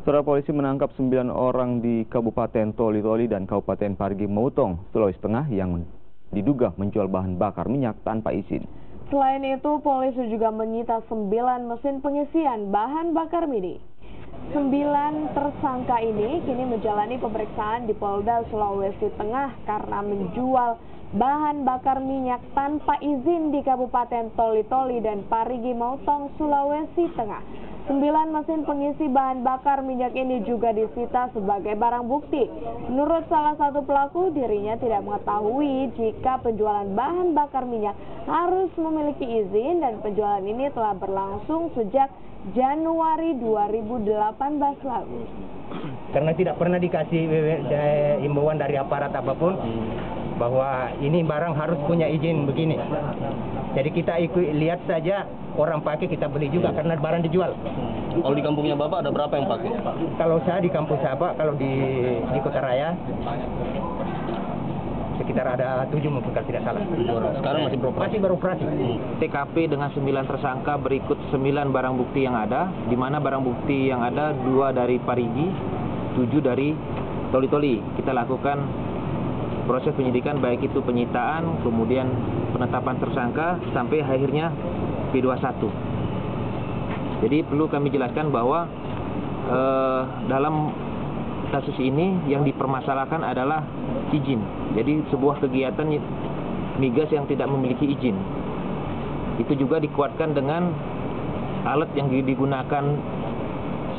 Saudara, polisi menangkap 9 orang di Kabupaten Toli-Toli dan Kabupaten Parigi Motong, Sulawesi Tengah yang diduga menjual bahan bakar minyak tanpa izin. Selain itu, polisi juga menyita 9 mesin pengisian bahan bakar mini. 9 tersangka ini kini menjalani pemeriksaan di Polda Sulawesi Tengah karena menjual bahan bakar minyak tanpa izin di Kabupaten Toli-Toli dan Parigi Motong, Sulawesi Tengah. 9 mesin pengisi bahan bakar minyak ini juga disita sebagai barang bukti. Menurut salah satu pelaku, dirinya tidak mengetahui jika penjualan bahan bakar minyak harus memiliki izin dan penjualan ini telah berlangsung sejak Januari 2018 lalu. Karena tidak pernah dikasih himbauan dari aparat apapun bahwa ini barang harus punya izin begini. Jadi kita lihat saja orang pakai, kita beli juga karena barang dijual. Kalau di kampungnya Bapak ada berapa yang pakai? Kalau saya di kampung saya, Pak, kalau di Kota Raya sekitar ada 7 mungkin kalau tidak salah. Sekarang masih beroperasi? Masih beroperasi. TKP dengan 9 tersangka berikut 9 barang bukti yang ada, di mana barang bukti yang ada 2 dari Parigi, 7 dari Toli-Toli. Kita lakukan proses penyidikan baik itu penyitaan, kemudian penetapan tersangka sampai akhirnya P21. Jadi perlu kami jelaskan bahwa dalam kasus ini yang dipermasalahkan adalah izin. Jadi sebuah kegiatan migas yang tidak memiliki izin. Itu juga dikuatkan dengan alat yang digunakan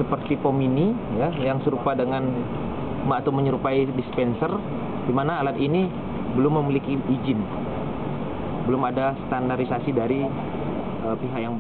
seperti pomini, ya, yang serupa dengan atau menyerupai dispenser, di mana alat ini belum memiliki izin, belum ada standarisasi dari pihak yang